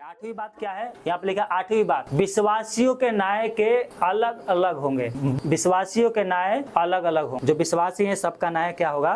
आठवीं बात क्या है? यहाँ पे लिखा आठवीं बात, विश्वासियों के न्याय के अलग अलग होंगे। विश्वासियों के न्याय अलग अलग होंगे। जो विश्वासी हैं सबका न्याय क्या होगा?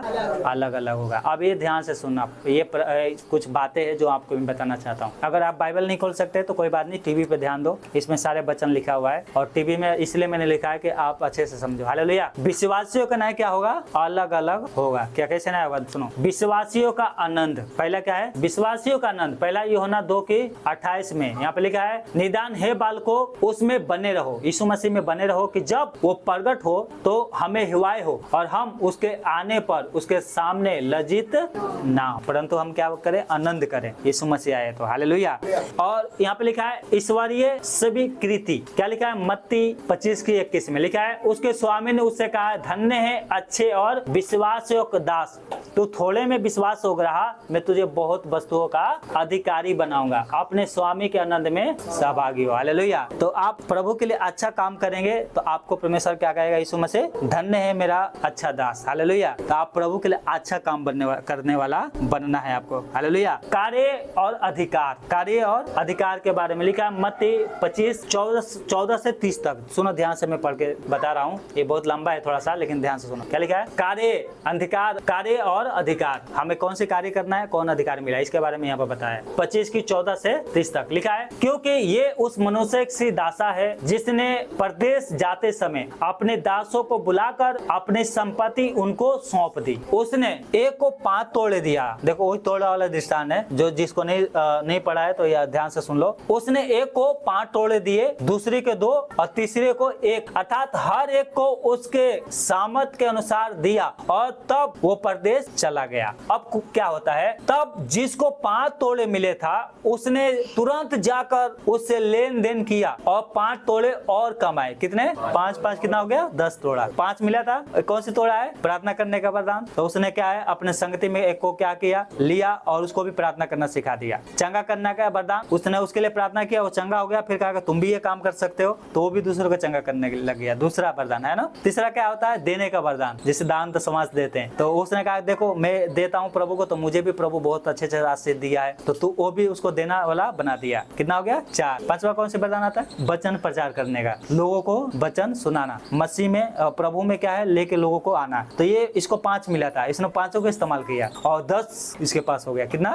अलग अलग होगा। अब ये ध्यान से सुनना, ये कुछ बातें हैं जो आपको मैं बताना चाहता हूँ। अगर आप बाइबल नहीं खोल सकते तो कोई बात नहीं, टीवी पे ध्यान दो, इसमें सारे वचन लिखा हुआ है और टीवी में इसलिए मैंने लिखा है कि आप अच्छे से समझो। हालेलुया। विश्वासियों का न्याय क्या होगा? अलग अलग होगा। क्या कैसे न्याय होगा? सुनो, विश्वासियों का आनंद। पहला क्या है? विश्वासियों का आनंद। पहला यूहन्ना 2:28 में यहाँ पे लिखा है, निदान हे बालको उसमें बने रहो, यीशु मसीह में बने रहो, कि जब वो प्रगट हो तो हमें हिवाय हो और हम उसके आने पर उसके सामने लज्जित ना हो, परंतु हम क्या करें? आनंद करें। यीशु मसीह आए तो। हालेलुया। और यहाँ पे लिखा है ईश्वरीय सभी कृति। क्या लिखा है? मत्ती 25:21 में लिखा है, उसके स्वामी ने उससे कहा, धन्य है अच्छे और विश्वासयोग्य दास, तू थोड़े में विश्वास हो रहा, मैं तुझे बहुत वस्तुओं का अधिकारी बनाऊंगा, अपने स्वामी के आनंद में सहभागी हो। हालेलुया। तो आप प्रभु के लिए अच्छा काम करेंगे तो आपको परमेश्वर क्या कहेगा? यीशु मसीह, धन्य है मेरा अच्छा दास। हालेलुया। तो आप प्रभु के लिए अच्छा काम करने वाला बनना है आपको। हालेलुया। कार्य और अधिकार। कार्य और अधिकार के बारे में लिखा है मत्ती 25:14 से 30 तक। सुनो ध्यान से, मैं पढ़ के बता रहा हूँ, ये बहुत लंबा है थोड़ा सा, लेकिन ध्यान से सुनो। क्या लिखा है? कार्य, अधिकार, कार्य और अधिकार। हमें कौन से कार्य करना है, कौन अधिकार मिला, इसके बारे में यहाँ पर बताया। 25:14 से 30 तक लिखा है, क्योंकि ये उस मनुष्य की दासा है जिसने परदेश जाते समय अपने दासों को बुलाकर अपनी संपत्ति उनको सौंप दी। उसने एक को 5 तोड़े दिया। देखो वही तोड़ा वाला दृष्टांत है, जो जिसको नहीं पढ़ा है तो यह ध्यान से सुन लो। उसने एक को 5 तोड़े दिए, दूसरे के 2 और तीसरे को 1, अर्थात हर एक को उसके सामर्थ के अनुसार दिया, और तब वो परदेश चला गया। अब क्या होता है? तब जिसको 5 तोड़े मिले था उसने तुरंत जाकर उससे लेन देन किया और 5 तोड़े और कमाए। कितने? 5 कितना हो गया? 10 तोड़ा। 5 मिला था, कौन सी तोड़ा है? प्रार्थना करने का वरदान। तो उसने क्या है? अपने संगति में एक को क्या किया? लिया और उसको भी प्रार्थना करना सिखा दिया। चंगा करने का वरदान, उसने उसके लिए प्रार्थना किया, वो चंगा हो गया, फिर कहा तुम भी ये काम कर सकते हो, तो वो भी दूसरों को चंगा करने लग गया। दूसरा वरदान है ना। तीसरा क्या होता है? देने का वरदान, जिसे दान तो समाज देते हैं। तो उसने कहा देखो मैं देता हूँ प्रभु को, तो मुझे भी प्रभु बहुत अच्छे से आशीष दिया है, तो तू वो भी उसको देना वाला बना दिया। कितना हो गया? 4। 5वां कौन से वरदान आता है? वचन प्रचार करने का, लोगों को वचन सुनाना, मसीह में प्रभु में क्या है? लेके लोगों को आना। तो ये इसको 5 मिला था, इसने 5 को इस्तेमाल किया और 10 इसके पास हो गया। कितना?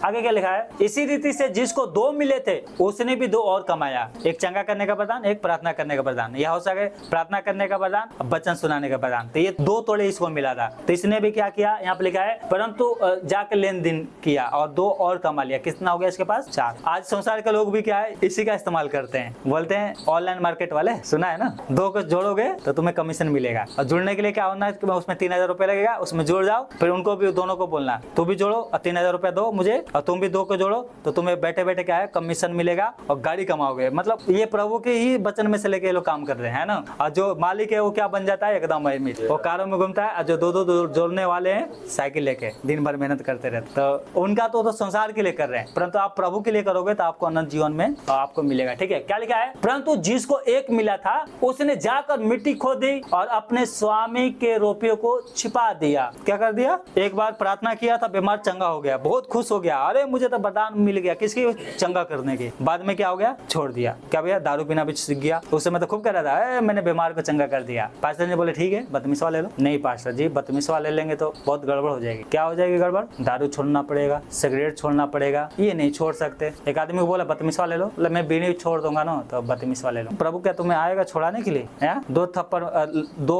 आगे क्या लिखा है? इसी रीति से जिसको 2 मिले थे उसने भी 2 और कमाया। एक चंगा करने का वरदान, एक प्रार्थना करने का वरदान। यह हो सके प्रार्थना करने का वरदान, वचन सुनाने का वरदान। तो ये 2 तोड़े इसको मिला था, तो इसने भी क्या किया? यहाँ पे लिखा है परंतु जाके लेन देन किया और 2 और कमा लिया। कितना हो गया इसके पास? 4। आज संसार के लोग भी क्या है? इसी का इस्तेमाल करते हैं। बोलते हैं ऑनलाइन मार्केट वाले, सुना है ना, 2 को जोड़ोगे तो तुम्हें कमीशन मिलेगा। और जुड़ने के लिए क्या होना है? उसमें 3000 रुपए लगेगा, उसमें जुड़ जाओ, फिर उनको भी दोनों को बोलना तू भी जोड़ो और 3000 रुपए दो मुझे, और तुम भी 2 को जोड़ो, तो तुम्हें बैठे बैठे क्या है? कमीशन मिलेगा और गाड़ी कमाओगे। मतलब ये प्रभु के ही वचन में से लेके लोग काम कर रहे हैं ना। और जो मालिक है वो क्या बन जाता है? एकदम अमीर, वो कारों में घूमता है। और जो 2 जोड़ने वाले हैं साइकिल लेके दिन भर मेहनत करते रहते, तो उनका तो संसार के लिए कर रहे हैं, परंतु आप प्रभु के लिए करोगे तो आपको अनंत जीवन में आपको मिलेगा। ठीक है। क्या लिखा है? परंतु जिसको 1 मिला था उसने जाकर मिट्टी खोदी और अपने स्वामी के रुपयों को छिपा दिया। क्या कर दिया? एक बार प्रार्थना किया था, बीमार चंगा हो गया, बहुत खुश हो गया, अरे मुझे तो वरदान मिल गया, किसकी? चंगा करने की। बाद में क्या हो गया? छोड़ दिया। क्या भैया? दारू पीना भी सीख गया। उस समय तो खूब कह रहा था मैंने बीमार को चंगा कर दिया। पास्टर ने बोले ठीक है बदतमीज ले लो। नहीं पास्टर जी, बदतमीज ले लेंगे तो बहुत गड़बड़ हो जाएगी। क्या हो जाएगी गड़बड़? दारू छोड़ना पड़ेगा, सिगरेट छोड़ना पड़ेगा, ये नहीं छोड़ सकते। एक आदमी को बोला बदतमीज ले लो, मैं बीड़ी छोड़ दूंगा ना, तो बदतमीज ले लो। प्रभु क्या तुम्हें आएगा छुड़ाने के लिए? 2 थप्पड़ 2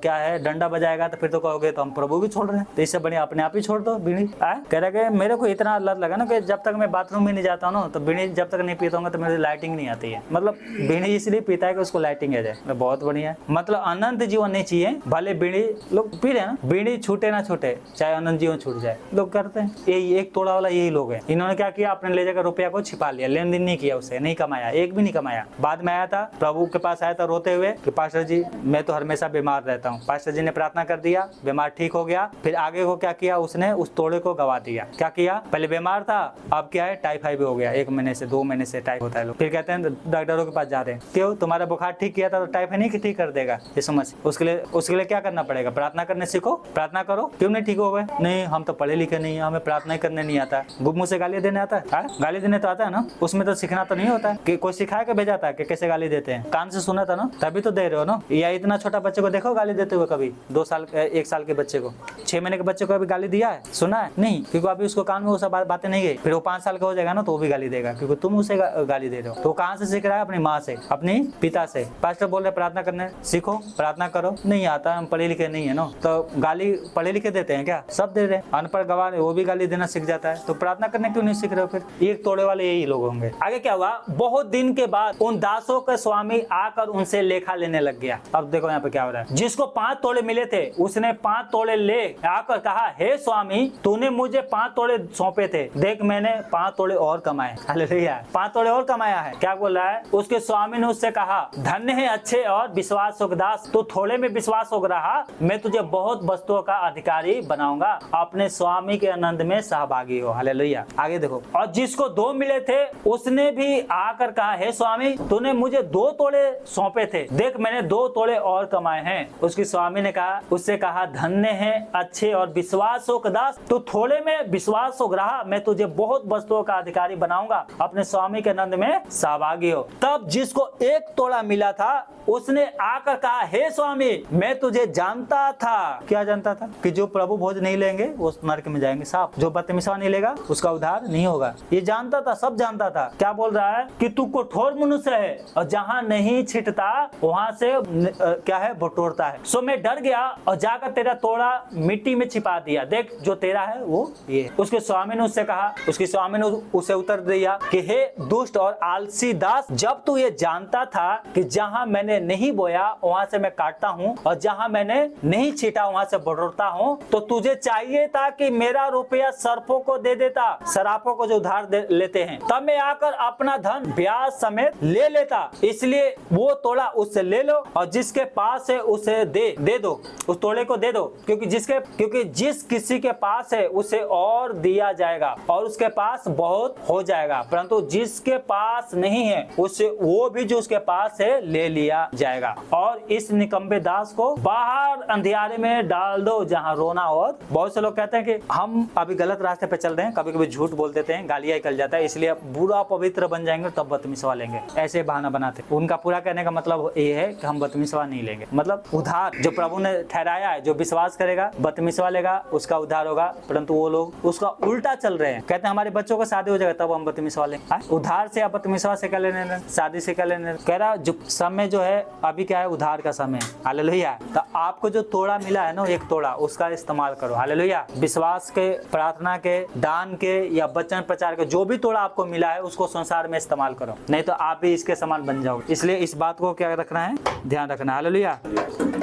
क्या है डंडा बजाएगा तो फिर तो कहोगे तो हम प्रभु भी छोड़ रहे हैं, तो इससे बढ़िया अपने आप ही छोड़ दो बीड़ी। कह रहा है मेरे को इतना लत लगा ना कि जब तक मैं बाथरूम में नहीं जाता हूँ ना, तो बीड़ी जब तक नहीं पीता हूँ तो मेरी लाइटिंग नहीं आती है। मतलब बीड़ी इसलिए पीता है कि उसको लाइटिंग आ जाए। बहुत बढ़िया है। मतलब अनंत जीवन नहीं चाहिए, भले बीड़ी लोग पी रहे हैं ना, बीड़ी छूटे ना छूटे, चाहे अनंत जीवन छूट जाए, लोग करते हैं। यही 1 तोड़ा वाला यही लोग हैं। इन्होंने क्या किया? अपने ले जाकर रुपया को छिपा लिया, लेन देन नहीं किया, उसे नहीं कमाया, 1 भी नहीं कमाया। बाद में आया था प्रभु के पास, आया था रोते हुए कि पास्टर जी मैं तो हमेशा बीमार रहता हूँ। पास्टर जी ने प्रार्थना कर दिया, बीमार ठीक हो गया। फिर आगे को क्या किया? उसने उस तोड़े को गवा दिया। क्या किया? पहले बीमार था, अब क्या है? टाइफाइड हो गया। 1 महीने से 2 महीने से टाइप होता है लोग। फिर कहते हैं डॉक्टरों के पास जा रहे हैं, क्यों? तुम्हारा बुखार ठीक किया था तो टाइफाइड नहीं ठीक कर देगा? ये समझ। उसके लिए क्या करना पड़ेगा? प्रार्थना करने सीखो, प्रार्थना करो। क्यों नहीं ठीक हो गए? नहीं हम तो पढ़े लिखे नहीं है, हमें प्रार्थना करने नहीं आता। मुंह से गाली देने आता आता है? गाली देने तो आता है ना, उसमें तो सीखना तो नहीं होता है कि कोई सिखाया के भेजा था कि कैसे गाली देते हैं, कान से सुना था ना, तभी तो दे रहे हो ना। या इतना छोटा बच्चे को देखो गाली देते हुए कभी, 2 साल 1 साल के बच्चे को, 6 महीने के बच्चे को अभी गाली दिया है, सुना है? नहीं, क्योंकि अभी उसको कान में वो सब बातें नहीं गई। फिर वो 5 साल का हो जाएगा ना तो वो भी गाली देगा, क्योंकि तुम उसे गाली दे रहे हो। तो कहाँ से सीख रहा है? अपनी माँ से, अपनी पिता से। पास्टर बोल रहे प्रार्थना करने सीखो, प्रार्थना करो, नहीं आता, हम पढ़े लिखे नहीं है ना, तो गाली पढ़े लिखे देते हैं क्या? सब दे रहे हैं। अनपढ़ गवार वो भी गाली देना सीख जाता है, तो प्रार्थना करने क्यों नहीं सीख रहे हो? फिर एक तोड़े वाले यही लोग होंगे। आगे क्या हुआ? बहुत दिन के बाद उन दासों का स्वामी आकर उनसे लेखा लेने लग गया। अब देखो यहाँ पे क्या हो रहा है। जिसको 5 तोड़े मिले थे उसने 5 तोड़े ले आकर कहा, हे स्वामी, तूने मुझे 5 तोड़े सौंपे थे, देख मैंने 5 तोड़े और कमाए। हालेलुया, 5 तोड़े और कमाया है। क्या बोल रहा है? उसके स्वामी ने उससे कहा, धन्य है अच्छे और विश्वास योग्य दास, तू थोड़े में विश्वास हो रहा, मैं तुझे बहुत वस्तुओं का अधिकारी बनाऊंगा, अपने स्वामी के आनंद में सहभागी हो। हालेलुया। आगे देखो, और जिसको 2 मिले थे उसने भी आकर कहा, हे स्वामी, तूने मुझे 2 तोड़े सौंपे थे, देख मैंने 2 तोड़े और कमाए हैं। उसके स्वामी ने कहा, उससे कहा, धन्य है अच्छे और विश्वास योग्य दास, तू थोड़े में विश्वास हो रहा, मैं तुझे बहुत वस्तुओं का अधिकारी बनाऊंगा, अपने स्वामी के आनंद में सहभागी हो। तब जिसको 1 तोड़ा मिला था उसने आकर कहा, हे स्वामी, मैं तुझे जानता था। क्या जानता था? कि जो प्रभु भोज नहीं लेंगे वो नरक में जाएंगे साफ, जो बदतमीजी नहीं लेगा उसका उद्धार नहीं होगा। ये जानता था, सब जानता था। क्या बोल रहा है? कि तू कठोर मनुष्य है और जहाँ नहीं छिटता वहां से क्या है, बटोरता है। सो मैं डर गया और जाकर तेरा तोड़ा मिट्टी में छिपा दिया, देख जो तेरा है वो ये। उसके स्वामी ने उससे कहा, उसके स्वामी ने उसे उत्तर दिया कि हे दुष्ट और आलसी दास, जब तू ये जानता था कि जहाँ मैंने नहीं बोया वहां से मैं काटता हूँ और जहाँ मैंने नहीं छीटा वहां से बटोरता हूँ, तो तुझे चाहिए था कि मेरा रुपया सर्पों को दे देता, सरापों को जो उधार लेते हैं, तब मैं आकर अपना धन ब्याज समेत ले लेता। इसलिए वो तोड़ा उससे ले लो और जिसके पास है उसे दे दो, उस तोड़े को दे दो, क्योंकि जिस किसी के पास है उसे और दिया जाएगा और उसके पास बहुत हो जाएगा, परंतु जिसके पास नहीं है उसे वो भी जो उसके पास है ले लिया जाएगा। और इस निकम्मे दास को बाहर अंधियारे में डाल दो जहां रोना और। बहुत से लोग कहते हैं कि हम अभी गलत रास्ते पे चल रहे हैं, कभी कभी झूठ बोल देते हैं, गालियां निकल जाता है, इसलिए बुरा पवित्र बन जाएंगे तब बदतमीज़ी लेंगे, ऐसे बहाना बनाते। उनका पूरा कहने का मतलब ये है कि हम बदतमीज़ी नहीं लेंगे, मतलब उधार जो प्रभु ने ठहराया है, जो विश्वास करेगा बदतमीज़ी लेगा उसका उधार होगा, परंतु वो लोग उसका उल्टा चल रहे हैं। कहते हैं हमारे बच्चों को शादी हो जाएगा तब हम बदतमीज़ी लेंगे। उधार से या बदतमीज़ी से क्या लेने, शादी से क्या लेने। कह रहा जो समय जो है अभी क्या है, उधार का समय। हालेलुया। तो आपको जो तोड़ा मिला है ना, 1 तोड़ा, उसका इस्तेमाल करो। हालेलुया। विश्वास के, प्रार्थना के, दान के या वचन प्रचार के, जो भी तोड़ा आपको मिला है उसको संसार में इस्तेमाल करो, नहीं तो आप भी इसके समान बन जाओगे। इसलिए इस बात को क्या रखना है, ध्यान रखना। हालेलुया।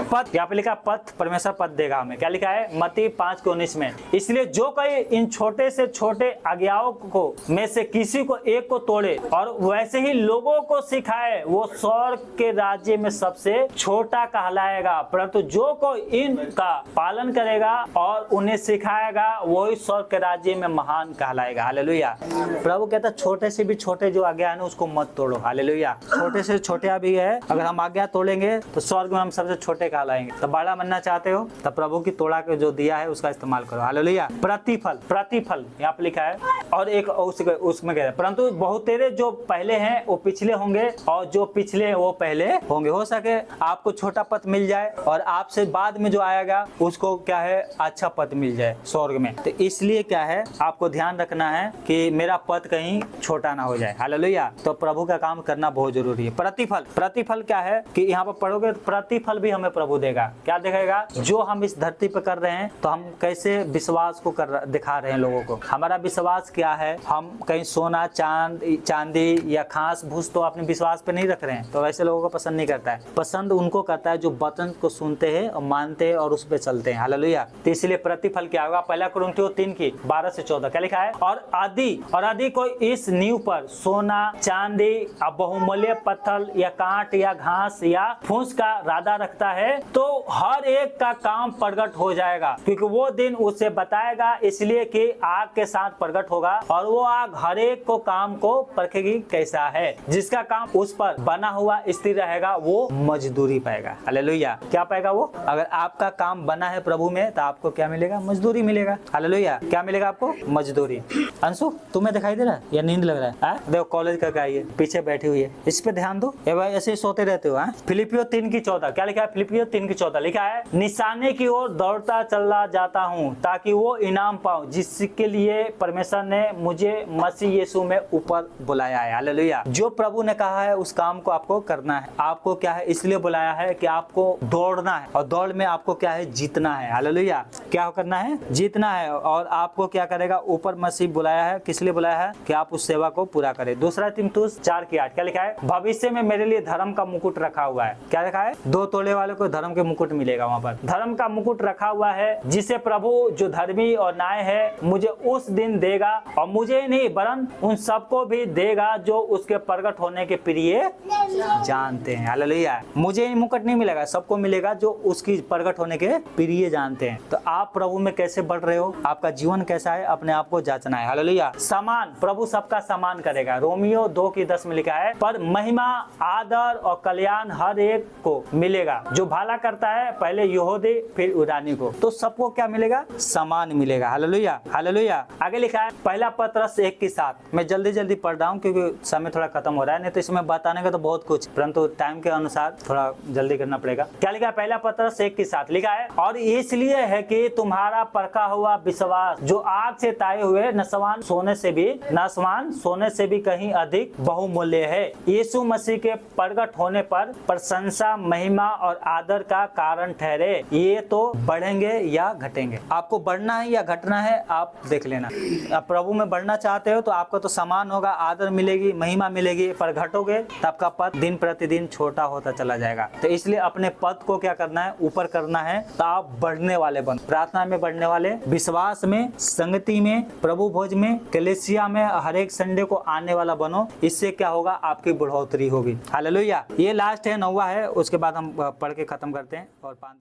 पद, यहाँ पे लिखा पद, परमेश्वर पद देगा हमें। क्या लिखा है? मत्ती 5:19 में, इसलिए जो कोई इन छोटे से छोटे आज्ञाओं को में से किसी को एक को तोड़े और वैसे ही लोगों को सिखाए, वो स्वर्ग के राज्य में सबसे छोटा कहलाएगा, परंतु जो कोई इनका पालन करेगा और उन्हें सिखाएगा वही स्वर्ग के राज्य में महान कहलाएगा। हालेलुया। प्रभु कहता है छोटे से भी छोटे जो आज्ञा है ना उसको मत तोड़ो। हालेलुया। छोटे से छोटे भी है, अगर हम आज्ञा तोड़ेंगे तो स्वर्ग में हम सबसे छोटे कहलाएंगे। तो बड़ा बनना चाहते हो तो प्रभु की तोड़ा के जो दिया है उसका इस्तेमाल करो। हालेलुया। प्रतिफल, प्रतिफल यहाँ पे लिखा है। और एक उसमें कह रहा है, परंतु बहुत तेरे जो पहले हैं वो पिछले होंगे और जो पिछले वो पहले होंगे। हो सके आपको छोटा पद मिल जाए और आपसे बाद में जो आएगा उसको क्या है, अच्छा पद मिल जाए स्वर्ग में। तो इसलिए क्या है, आपको ध्यान रखना है कि मेरा पद कहीं छोटा ना हो जाए। हालेलुया। तो प्रभु का काम करना बहुत जरूरी है। प्रतिफल, प्रतिफल क्या है कि यहाँ पर पढ़ोगे प्रतिफल भी हमें प्रभु देगा। क्या देखेगा? जो हम इस धरती पर कर रहे हैं तो हम कैसे विश्वास को दिखा रहे हैं लोगों को। हमारा विश्वास क्या है, हम कहीं सोना चांदी या घास भूस तो अपने विश्वास पे नहीं रख रहे हैं, तो वैसे लोगों को पसंद नहीं करता है। पसंद उनको करता है जो वचन को सुनते हैं और मानते हैं और उस पे चलते हैं। हालेलुया। तो इसलिए प्रतिफल क्या होगा? पहला कुरिन्थियों 3:12-14 क्या लिखा है? और आदि कोई इस नींव पर सोना चांदी बहुमूल्य पत्थर या कांट या घास या फूस का राधा रखता है तो हर एक का काम प्रकट हो जाएगा, क्योंकि वो दिन उसे बताएगा, इसलिए कि आग के साथ प्रकट होगा और वो आग हर एक को काम को परखेगी कैसा है। जिसका काम उस पर बना हुआ स्थिर रहेगा वो मजदूरी पाएगा। हालेलुया। क्या पाएगा वो? अगर आपका काम बना है प्रभु में तो आपको क्या मिलेगा? मजदूरी मिलेगा। हालेलुया। क्या मिलेगा आपको? मजदूरी। अंशु आंसू तुम्हें दिखाई दे रहा है या नींद लग रहा है? देखो कॉलेज का क्या है, पीछे बैठी हुई है, इस पे ध्यान दो। ये भाई ऐसे ही सोते रहते हो। फिलिपियो 3:14 क्या लिखा है? फिलिपियो 3:14 लिखा है, निशाने की ओर दौड़ता चला जाता हूँ ताकि वो इनाम पाऊं जिसके लिए परमेश्वर ने मुझे मसीह यीशु में ऊपर बुलाया है। हालेलुया। जो प्रभु ने कहा है उस काम को आपको करना है। आपको क्या है, इसलिए बुलाया है कि आपको दौड़ना है, और दौड़ में आपको क्या है, जीतना है। हालेलुया। क्या करना है? जीतना है। और आपको क्या करेगा? ऊपर मसीह बुलाया है। किस लिए बुलाया है? कि आप उस सेवा को पूरा करें। दूसरा तीमुथियुस 4:8 क्या लिखा है? भविष्य में मेरे लिए धर्म का मुकुट रखा हुआ है। क्या लिखा है? 2 तोले वाले को धर्म के मुकुट मिलेगा। वहां पर धर्म का मुकुट रखा हुआ है, जिसे प्रभु जो धर्मी और न्याय है मुझे उस दिन देगा, और मुझे नहीं वरन उन सबको भी देगा जो उसके प्रकट होने के प्रिय जानते हैं। हालेलुया। मुझे मुकुट नहीं मिलेगा, सबको मिलेगा जो उसकी प्रकट होने के प्रिय जानते हैं। तो आप प्रभु में कैसे बढ़ रहे हो, आपका जीवन कैसा है, अपने आप को जांचना है। हालेलुया। समान, प्रभु सबका सम्मान करेगा। रोमियो 2:10 में लिखा है, पर महिमा, आदर और कल्याण हर एक को मिलेगा। जो भला करता है पहले यहूदी फिर यूनानी को, तो सबको क्या मिलेगा? समान मिलेगा। हालेलुया। हालेलुया। आगे लिखा है पहला पत्रस 1:7। मैं जल्दी जल्दी पढ़ रहा हूँ क्योंकि समय थोड़ा खत्म हो रहा है, नहीं तो इसमें बताने का तो बहुत कुछ, परंतु टाइम के अनुसार थोड़ा जल्दी करना पड़ेगा। क्या लिखा है? पहला पत्रस 1:7 लिखा है, और इसलिए है कि तुम्हारा परखा हुआ विश्वास जो आग से ताए हुए नसवान सोने से भी कहीं अधिक बहुमूल्य है, यीशु मसीह के प्रकट होने पर प्रशंसा, महिमा और आदर का कारण ठहरे। ये तो बढ़ेंगे या घटेंगे। आपको बढ़ना है या घटना है, आप देख लेना। आप प्रभु में बढ़ना चाहते हो तो आपका तो सम्मान होगा, आदर मिलेगी, महिमा मिलेगी, पर घटोगे तो आपका पद दिन प्रतिदिन छोटा होता चला जाएगा। तो इसलिए अपने पद को क्या करना है? ऊपर करना है। तो आप बढ़ने वाले बनो, प्रार्थना में बढ़ने वाले, विश्वास में, संगति में, प्रभु भोज में, कलीसिया में हर एक संडे को आने वाला बनो। इससे क्या होगा? आपकी बढ़ोतरी होगी। हालेलुया। ये लास्ट है, 9वां है, उसके बाद हम पढ़ के खत्म करते हैं और 5-10